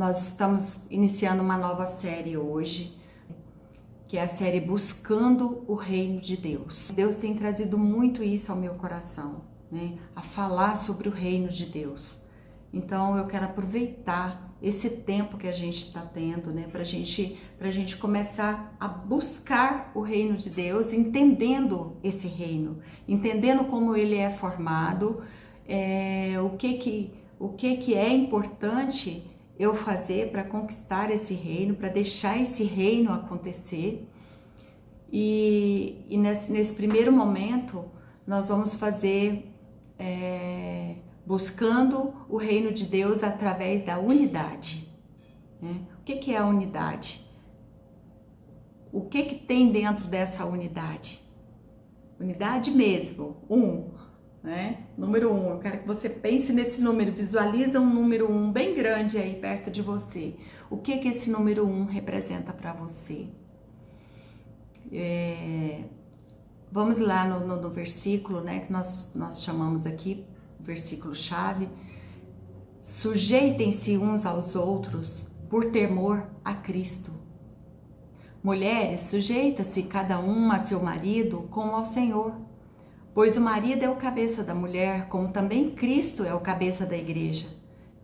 Nós estamos iniciando uma nova série hoje, que é a série Buscando o Reino de Deus. Deus tem trazido muito isso ao meu coração, né? A falar sobre o reino de Deus. Então eu quero aproveitar esse tempo que a gente está tendo, né? Pra gente começar a buscar o reino de Deus, entendendo esse reino, entendendo como ele é formado, o que é importante eu fazer para conquistar esse reino, para deixar esse reino acontecer. E nesse primeiro momento, nós vamos fazer buscando o reino de Deus através da unidade. Né? O que é a unidade? O que tem dentro dessa unidade? Unidade mesmo, né? Número 1, eu quero que você pense nesse número, visualiza um número 1 bem grande aí perto de você. O que esse número 1 representa para você? Vamos lá no versículo, né, que nós chamamos aqui, versículo-chave. Sujeitem-se uns aos outros por temor a Cristo. Mulheres, sujeita-se cada uma a seu marido como ao Senhor. Pois o marido é o cabeça da mulher, como também Cristo é o cabeça da igreja,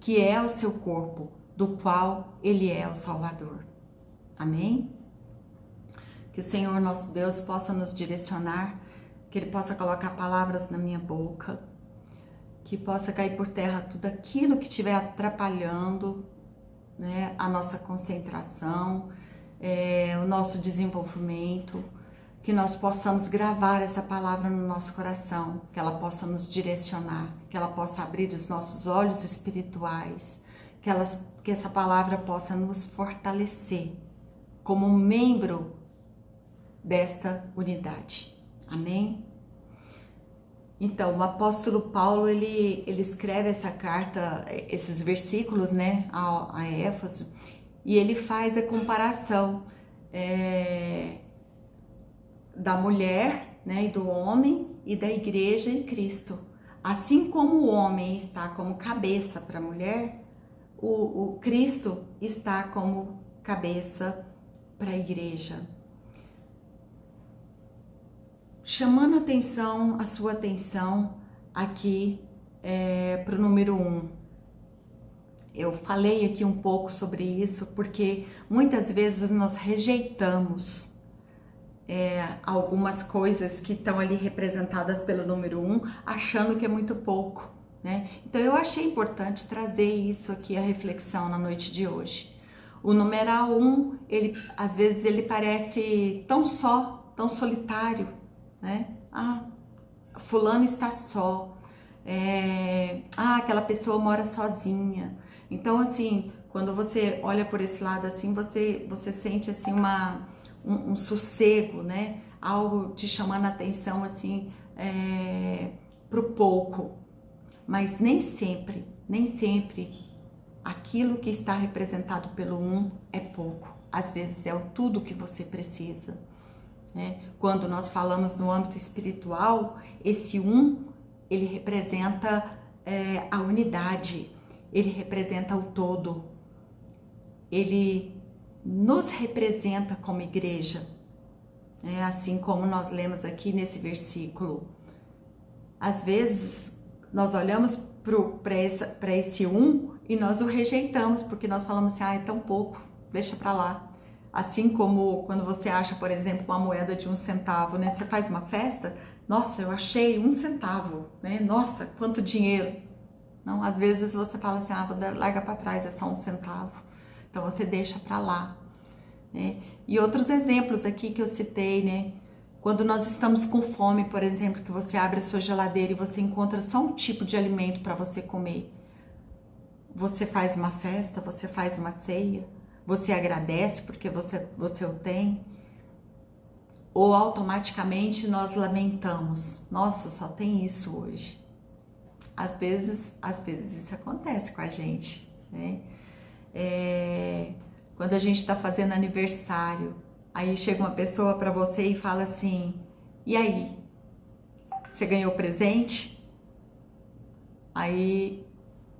que é o seu corpo, do qual ele é o Salvador. Amém? Que o Senhor nosso Deus possa nos direcionar, que Ele possa colocar palavras na minha boca, que possa cair por terra tudo aquilo que estiver atrapalhando, né, a nossa concentração, o nosso desenvolvimento, que nós possamos gravar essa palavra no nosso coração, que ela possa nos direcionar, que ela possa abrir os nossos olhos espirituais, que essa palavra possa nos fortalecer como membro desta unidade. Amém? Então, o apóstolo Paulo, ele escreve essa carta, esses versículos, né, a Éfeso, e ele faz a comparação da mulher, né, e do homem e da igreja em Cristo. Assim como o homem está como cabeça para a mulher, o Cristo está como cabeça para a igreja. Chamando a sua atenção aqui para o número 1. Eu falei aqui um pouco sobre isso porque muitas vezes nós rejeitamos algumas coisas que estão ali representadas pelo número 1, achando que é muito pouco, né? Então eu achei importante trazer isso aqui, a reflexão na noite de hoje. O numeral 1, às vezes ele parece tão solitário, né? Fulano está só, aquela pessoa mora sozinha. Então assim, quando você olha por esse lado assim, você sente assim um sossego, né? Algo te chamando a atenção assim pro pouco, mas nem sempre aquilo que está representado pelo 1 é pouco. Às vezes é tudo que você precisa, né? Quando nós falamos no âmbito espiritual, esse 1 ele representa a unidade, ele representa o todo, ele nos representa como igreja, né? Assim como nós lemos aqui nesse versículo. Às vezes nós olhamos para esse 1 e nós o rejeitamos, porque nós falamos assim, é tão pouco, deixa para lá. Assim como quando você acha, por exemplo, uma moeda de 1 centavo, né? Você faz uma festa, nossa, eu achei 1 centavo, né? Nossa, quanto dinheiro. Não, às vezes você fala assim, larga para trás, é só 1 centavo. Então você deixa para lá, né? E outros exemplos aqui que eu citei, né? Quando nós estamos com fome, por exemplo, que você abre a sua geladeira e você encontra só um tipo de alimento para você comer. Você faz uma festa, você faz uma ceia, você agradece porque você o tem, ou automaticamente nós lamentamos, nossa, só tem isso hoje. Às vezes isso acontece com a gente, né? Quando a gente está fazendo aniversário, aí chega uma pessoa para você e fala assim, e aí, você ganhou presente? Aí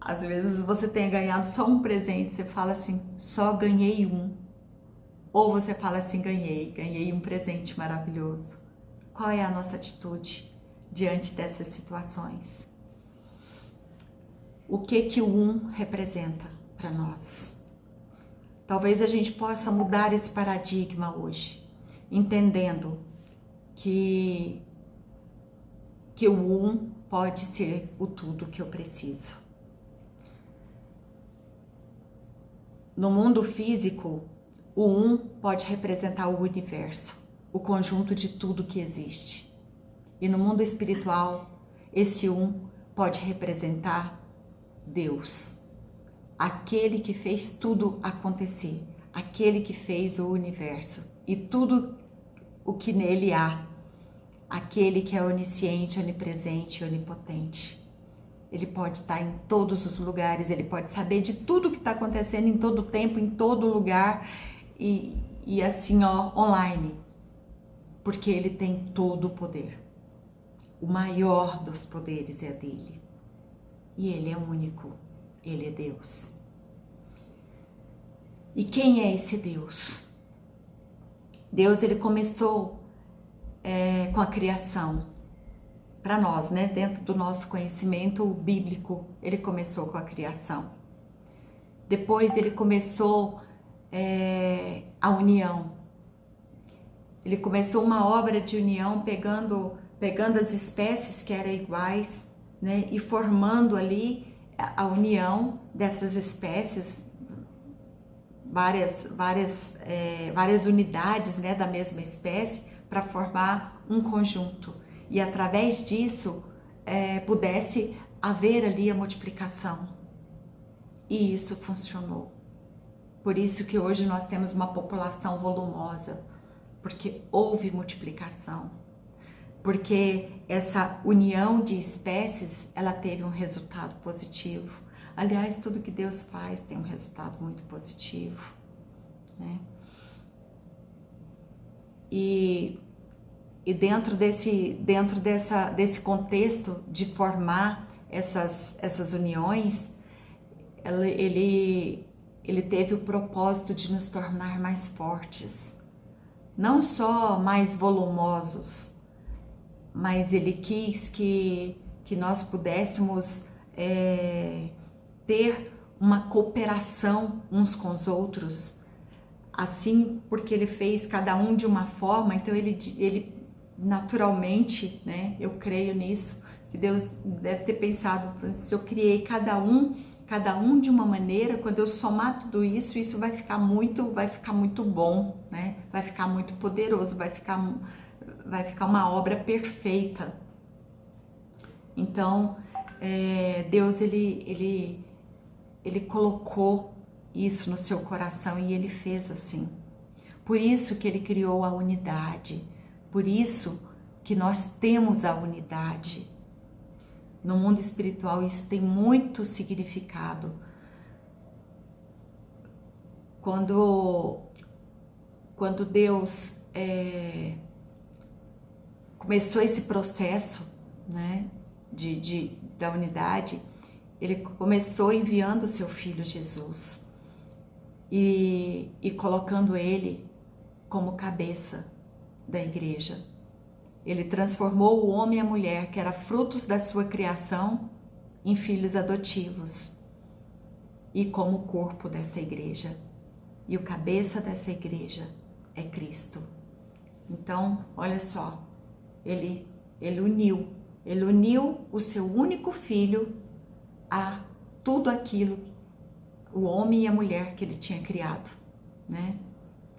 às vezes você tenha ganhado só um presente, você fala assim, só ganhei um. Ou você fala assim, ganhei um presente maravilhoso. Qual é a nossa atitude diante dessas situações? O que o um representa para nós? Talvez a gente possa mudar esse paradigma hoje, entendendo que o um pode ser o tudo que eu preciso. No mundo físico, o um pode representar o universo, o conjunto de tudo que existe. E no mundo espiritual, esse um pode representar Deus, aquele que fez tudo acontecer, aquele que fez o universo e tudo o que nele há, aquele que é onisciente, onipresente e onipotente. Ele pode estar em todos os lugares, ele pode saber de tudo que está acontecendo em todo tempo, em todo lugar e assim, online, porque ele tem todo o poder. O maior dos poderes é dele. E ele é único, ele é Deus. E quem é esse Deus? Deus, ele começou com a criação. Para nós, né? Dentro do nosso conhecimento bíblico, ele começou com a criação. Depois ele começou a união. Ele começou uma obra de união pegando as espécies que eram iguais, né, e formando ali a união dessas espécies, várias unidades, né, da mesma espécie, para formar um conjunto. E através disso pudesse haver ali a multiplicação. E isso funcionou. Por isso que hoje nós temos uma população volumosa, porque houve multiplicação. Porque essa união de espécies, ela teve um resultado positivo. Aliás, tudo que Deus faz tem um resultado muito positivo, né? E dentro desse contexto de formar essas uniões, ele teve o propósito de nos tornar mais fortes, não só mais volumosos, mas ele quis que nós pudéssemos ter uma cooperação uns com os outros, assim, porque ele fez cada um de uma forma, então ele naturalmente, né, eu creio nisso, que Deus deve ter pensado, se eu criei cada um de uma maneira, quando eu somar tudo isso, isso vai ficar muito bom, né? Vai ficar muito poderoso, vai ficar uma obra perfeita. Então, Deus, ele colocou isso no seu coração e ele fez assim. Por isso que ele criou a unidade, por isso que nós temos a unidade. No mundo espiritual isso tem muito significado. Quando Deus começou esse processo, né, da unidade, ele começou enviando o seu filho Jesus e colocando ele como cabeça da igreja. Ele transformou o homem e a mulher, que eram frutos da sua criação, em filhos adotivos e como corpo dessa igreja. E o cabeça dessa igreja é Cristo. Então, olha só, ele uniu o seu único filho a tudo aquilo, o homem e a mulher que ele tinha criado, né?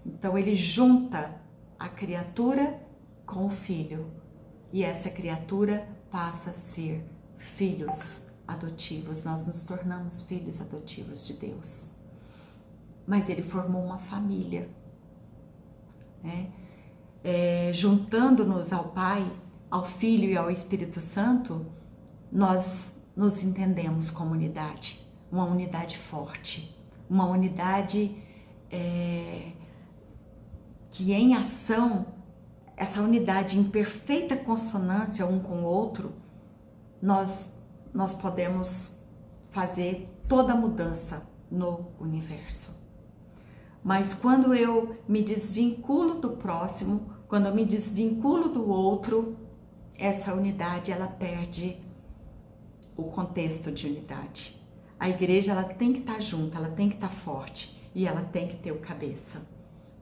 Então ele junta a criatura com o filho e essa criatura passa a ser filhos adotivos. Nós nos tornamos filhos adotivos de Deus. Mas ele formou uma família, né? Juntando-nos ao Pai, ao Filho e ao Espírito Santo, nós nos entendemos como unidade, uma unidade forte, uma unidade que em ação, essa unidade em perfeita consonância um com o outro, nós podemos fazer toda a mudança no universo. Mas quando eu me desvinculo do próximo, quando eu me desvinculo do outro, essa unidade ela perde o contexto de unidade. A igreja ela tem que estar junta, ela tem que estar forte e ela tem que ter o cabeça.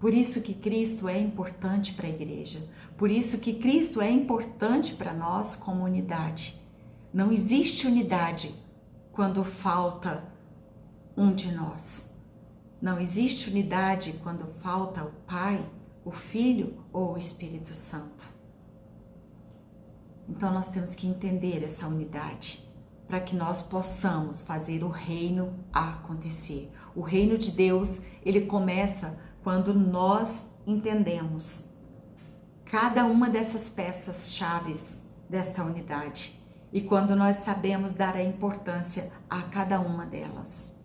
Por isso que Cristo é importante para a igreja. Por isso que Cristo é importante para nós como unidade. Não existe unidade quando falta um de nós. Não existe unidade quando falta o Pai, o Filho ou o Espírito Santo. Então nós temos que entender essa unidade para que nós possamos fazer o reino acontecer. O reino de Deus, ele começa quando nós entendemos cada uma dessas peças chaves desta unidade e quando nós sabemos dar a importância a cada uma delas.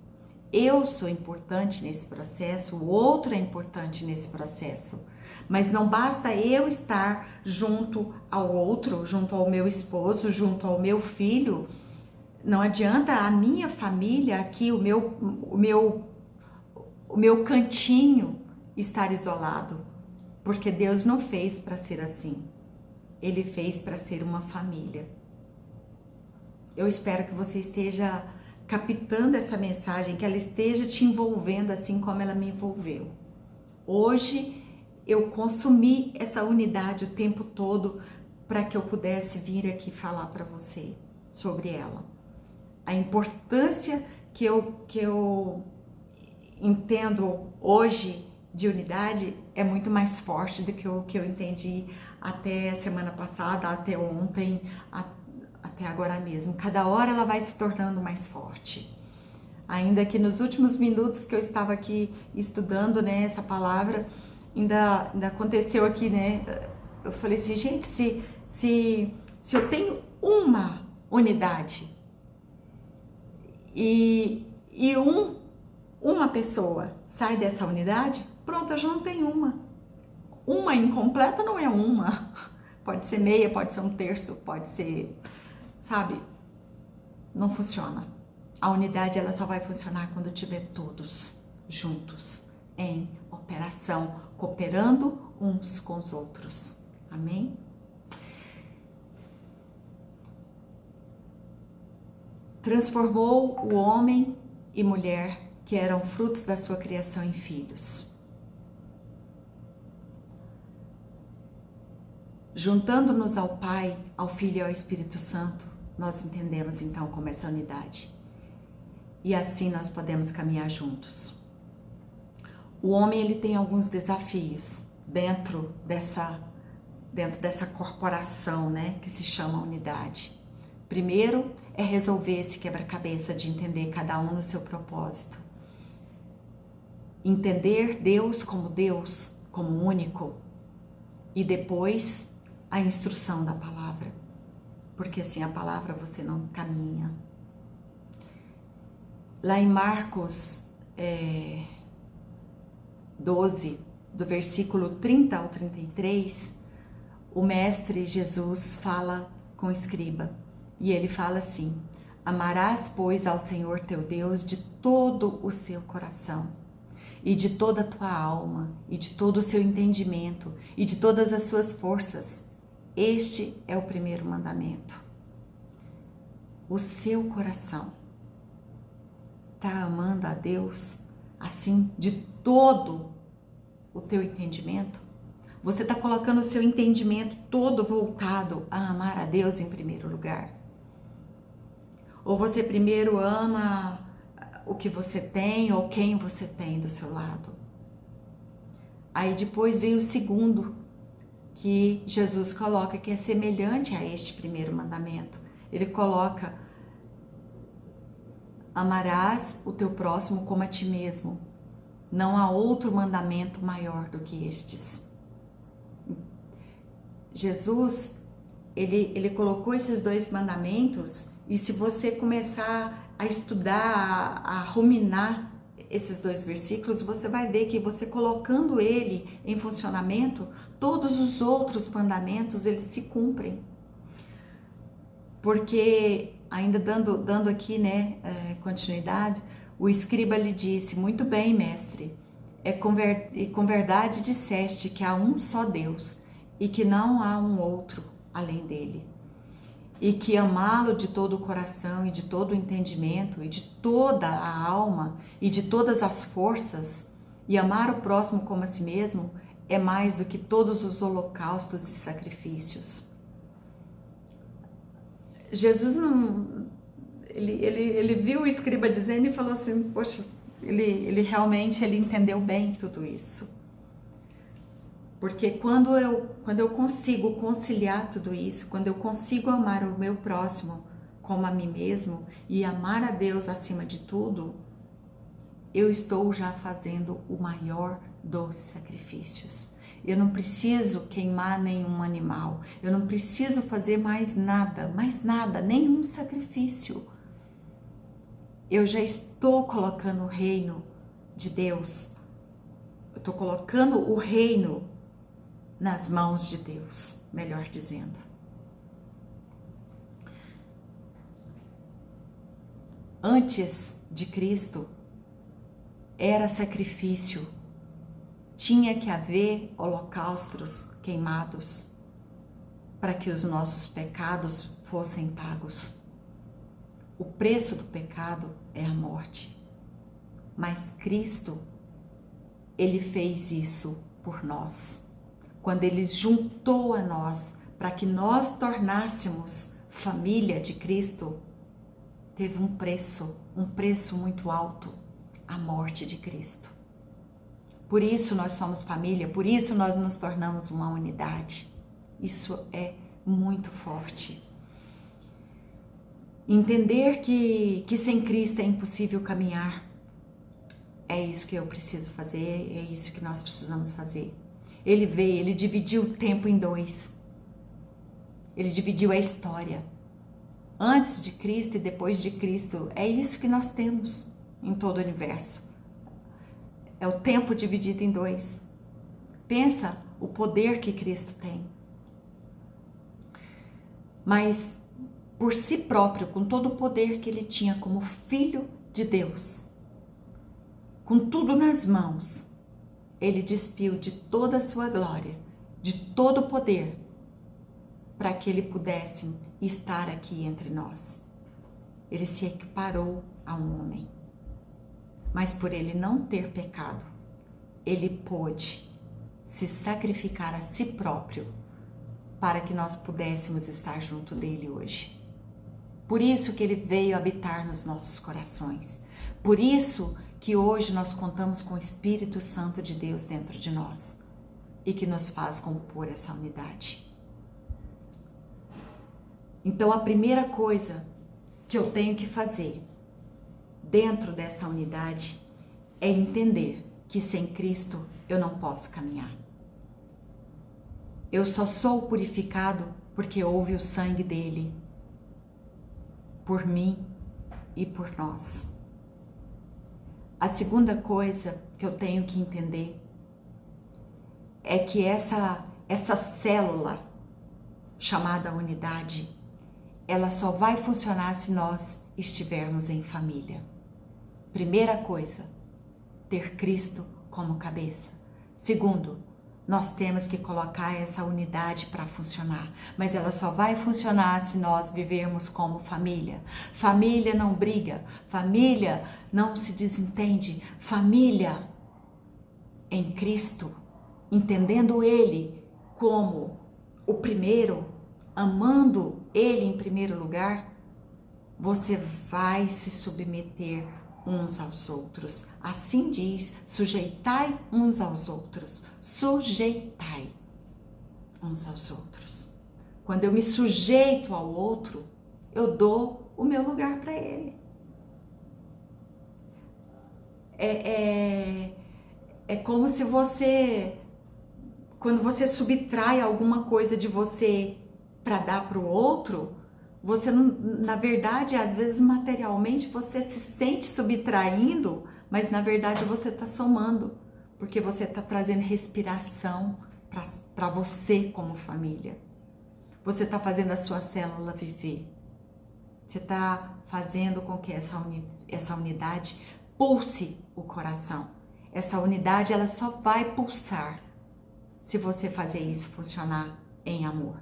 Eu sou importante nesse processo, o outro é importante nesse processo, mas não basta eu estar junto ao outro, junto ao meu esposo, junto ao meu filho. Não adianta a minha família aqui, o meu cantinho estar isolado, porque Deus não fez para ser assim. Ele fez para ser uma família. Eu espero que você esteja captando essa mensagem, que ela esteja te envolvendo assim como ela me envolveu. Hoje eu consumi essa unidade o tempo todo para que eu pudesse vir aqui falar para você sobre ela. A importância que eu entendo hoje de unidade é muito mais forte do que o que eu entendi até semana passada, até ontem, até agora mesmo. Cada hora ela vai se tornando mais forte. Ainda que nos últimos minutos que eu estava aqui estudando, né, essa palavra, ainda aconteceu aqui, né? Eu falei assim, gente, se eu tenho uma unidade e uma pessoa sai dessa unidade, pronto, eu já não tenho uma. Uma incompleta não é uma. Pode ser meia, pode ser um terço, pode ser, sabe? Não funciona. A unidade ela só vai funcionar quando tiver todos juntos, em operação, cooperando uns com os outros. Amém? Transformou o homem e mulher que eram frutos da sua criação em filhos. Juntando-nos ao Pai, ao Filho e ao Espírito Santo, nós entendemos então como essa unidade. E assim nós podemos caminhar juntos. O homem ele tem alguns desafios dentro dessa corporação, né, que se chama unidade. Primeiro é resolver esse quebra-cabeça de entender cada um no seu propósito. Entender Deus, como único. E depois a instrução da palavra. Porque sem a palavra você não caminha. Lá em Marcos 12, do versículo 30 ao 33, o mestre Jesus fala com o escriba. E ele fala assim: amarás, pois, ao Senhor teu Deus de todo o seu coração, e de toda a tua alma, e de todo o seu entendimento, e de todas as suas forças. Este é o primeiro mandamento. O seu coração está amando a Deus assim, de todo o teu entendimento? Você está colocando o seu entendimento todo voltado a amar a Deus em primeiro lugar? Ou você primeiro ama o que você tem ou quem você tem do seu lado? Aí depois vem o segundo que Jesus coloca, que é semelhante a este primeiro mandamento. Ele coloca: amarás o teu próximo como a ti mesmo. Não há outro mandamento maior do que estes. Jesus, ele colocou esses dois mandamentos, e se você começar a estudar, a ruminar esses dois versículos, você vai ver que você colocando ele em funcionamento, todos os outros mandamentos, eles se cumprem. Porque ainda dando aqui, né, continuidade, o escriba lhe disse: muito bem, mestre, e com verdade disseste que há um só Deus e que não há um outro além dele, e que amá-lo de todo o coração e de todo o entendimento e de toda a alma e de todas as forças, e amar o próximo como a si mesmo, é mais do que todos os holocaustos e sacrifícios. Jesus não... Ele viu o escriba dizendo e falou assim, poxa, ele realmente entendeu bem tudo isso. Porque quando eu consigo conciliar tudo isso, quando eu consigo amar o meu próximo como a mim mesmo e amar a Deus acima de tudo, eu estou já fazendo o maior dos sacrifícios. Eu não preciso queimar nenhum animal, eu não preciso fazer mais nada, nenhum sacrifício. Eu já estou colocando o reino de Deus, eu estou colocando o reino nas mãos de Deus, melhor dizendo. Antes de Cristo, era sacrifício, tinha que haver holocaustos queimados para que os nossos pecados fossem pagos. O preço do pecado é a morte, mas Cristo, Ele fez isso por nós. Quando Ele juntou a nós para que nós tornássemos família de Cristo, teve um preço muito alto, a morte de Cristo. Por isso nós somos família, por isso nós nos tornamos uma unidade. Isso é muito forte. Entender que sem Cristo é impossível caminhar, é isso que eu preciso fazer, é isso que nós precisamos fazer. Ele veio, Ele dividiu o tempo em dois. Ele dividiu a história. Antes de Cristo e depois de Cristo, é isso que nós temos em todo o universo. É o tempo dividido em dois. Pensa o poder que Cristo tem. Mas por si próprio, com todo o poder que Ele tinha como Filho de Deus, com tudo nas mãos, Ele despiu de toda a sua glória, de todo o poder, para que Ele pudesse estar aqui entre nós. Ele se equiparou a um homem. Mas por Ele não ter pecado, Ele pôde se sacrificar a si próprio para que nós pudéssemos estar junto dele hoje. Por isso que Ele veio habitar nos nossos corações. Por isso que hoje nós contamos com o Espírito Santo de Deus dentro de nós e que nos faz compor essa unidade. Então a primeira coisa que eu tenho que fazer dentro dessa unidade é entender que sem Cristo eu não posso caminhar. Eu só sou purificado porque houve o sangue dele por mim e por nós. A segunda coisa que eu tenho que entender é que essa célula chamada unidade, ela só vai funcionar se nós estivermos em família. Primeira coisa, ter Cristo como cabeça. Segundo, nós temos que colocar essa unidade para funcionar, mas ela só vai funcionar se nós vivermos como família. Família não briga, família não se desentende, família em Cristo, entendendo Ele como o primeiro, amando Ele em primeiro lugar, você vai se submeter uns aos outros. Assim diz, sujeitai uns aos outros. Sujeitai uns aos outros. Quando eu me sujeito ao outro, eu dou o meu lugar para ele. É como se você, quando você subtrai alguma coisa de você para dar para o outro, você não, na verdade, às vezes materialmente você se sente subtraindo, mas na verdade você está somando, porque você está trazendo respiração para você como família. Você está fazendo a sua célula viver. Você está fazendo com que essa unidade pulse o coração. Essa unidade, ela só vai pulsar se você fazer isso funcionar em amor.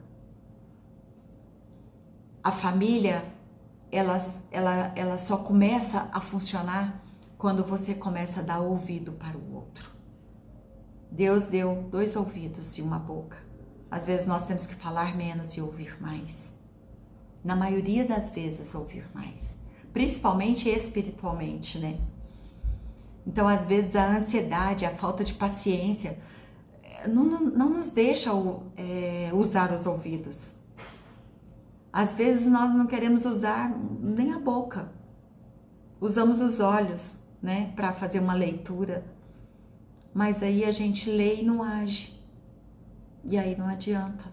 A família, ela só começa a funcionar quando você começa a dar ouvido para o outro. Deus deu 2 ouvidos e uma boca. Às vezes nós temos que falar menos e ouvir mais. Na maioria das vezes, ouvir mais. Principalmente espiritualmente, né? Então, às vezes, a ansiedade, a falta de paciência não nos deixa usar os ouvidos. Às vezes, nós não queremos usar nem a boca. Usamos os olhos, né, para fazer uma leitura. Mas aí a gente lê e não age. E aí não adianta.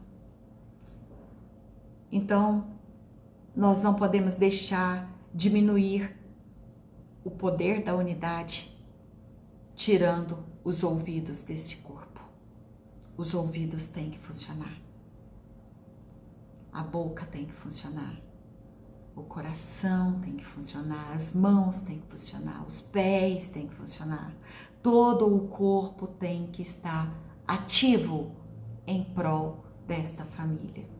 Então, nós não podemos deixar diminuir o poder da unidade, tirando os ouvidos desse corpo. Os ouvidos têm que funcionar. A boca tem que funcionar. O coração tem que funcionar. As mãos têm que funcionar. Os pés têm que funcionar. Todo o corpo tem que estar ativo em prol desta família.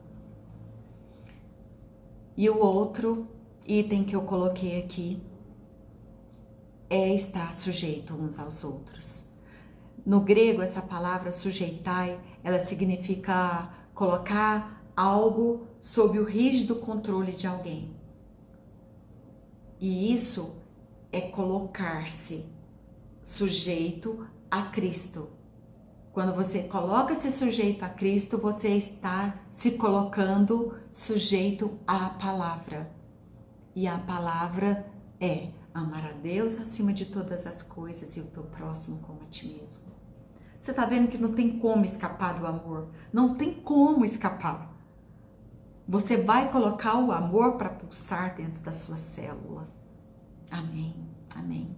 E o outro item que eu coloquei aqui é estar sujeito uns aos outros. No grego, essa palavra sujeitai, ela significa colocar algo sob o rígido controle de alguém. E isso é colocar-se sujeito a Cristo. Quando você coloca-se sujeito a Cristo, você está se colocando sujeito à palavra. E a palavra é amar a Deus acima de todas as coisas e o teu próximo como a ti mesmo. Você está vendo que não tem como escapar do amor? Não tem como escapar. Você vai colocar o amor para pulsar dentro da sua célula. Amém, amém.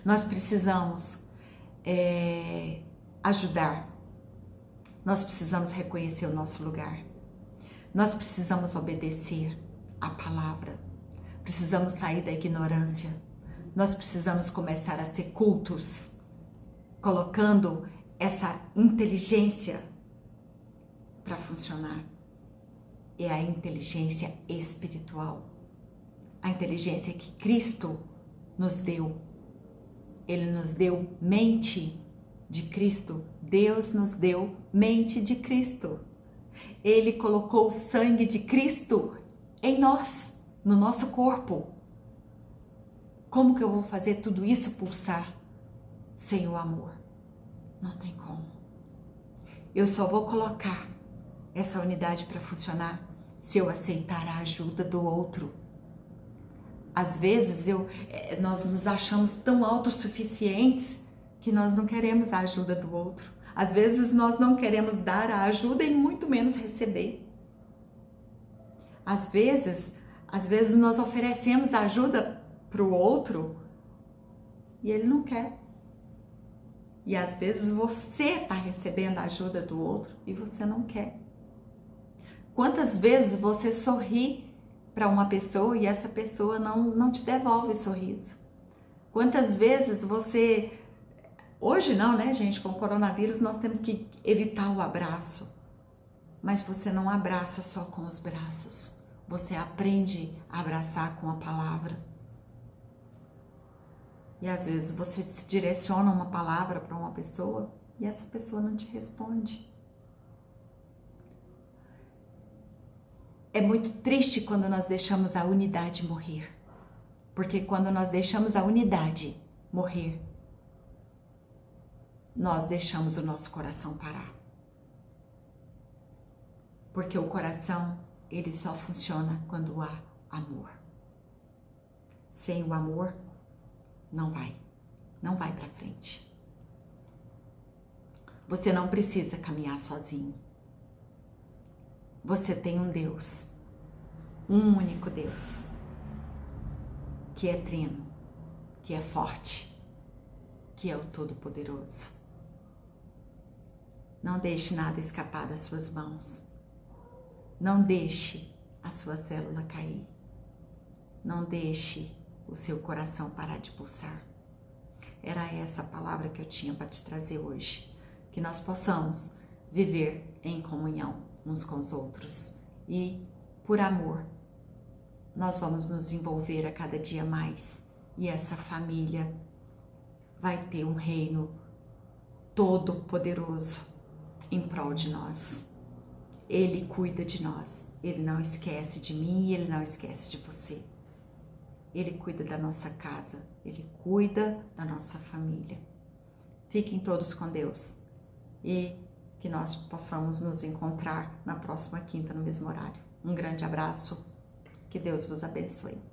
Nós precisamos ajudar. Nós precisamos reconhecer o nosso lugar. Nós precisamos obedecer a palavra. Precisamos sair da ignorância. Nós precisamos começar a ser cultos, colocando essa inteligência para funcionar. É a inteligência espiritual. A inteligência que Cristo nos deu. Ele nos deu mente de Cristo. Deus nos deu mente de Cristo. Ele colocou o sangue de Cristo em nós, no nosso corpo. Como que eu vou fazer tudo isso pulsar sem o amor? Não tem como. Eu só vou colocar essa unidade para funcionar se eu aceitar a ajuda do outro. Às vezes nós nos achamos tão autossuficientes que nós não queremos a ajuda do outro. Às vezes nós não queremos dar a ajuda e muito menos receber. Às vezes nós oferecemos ajuda para o outro e ele não quer. E às vezes você está recebendo a ajuda do outro e você não quer. Quantas vezes você sorri para uma pessoa e essa pessoa não te devolve sorriso? Quantas vezes você... Hoje não, né, gente? Com o coronavírus nós temos que evitar o abraço. Mas você não abraça só com os braços. Você aprende a abraçar com a palavra. E às vezes você se direciona uma palavra para uma pessoa e essa pessoa não te responde. É muito triste quando nós deixamos a unidade morrer. Porque quando nós deixamos a unidade morrer, nós deixamos o nosso coração parar. Porque o coração, ele só funciona quando há amor. Sem o amor, não vai para frente. Você não precisa caminhar sozinho. Você tem um Deus, um único Deus, que é trino, que é forte, que é o Todo-Poderoso. Não deixe nada escapar das suas mãos. Não deixe a sua célula cair. Não deixe o seu coração parar de pulsar. Era essa a palavra que eu tinha para te trazer hoje. Que nós possamos viver em comunhão uns com os outros. E, por amor, nós vamos nos envolver a cada dia mais. E essa família vai ter um reino todo poderoso em prol de nós. Ele cuida de nós. Ele não esquece de mim e ele não esquece de você. Ele cuida da nossa casa. Ele cuida da nossa família. Fiquem todos com Deus. E que nós possamos nos encontrar na próxima quinta no mesmo horário. Um grande abraço. Que Deus vos abençoe.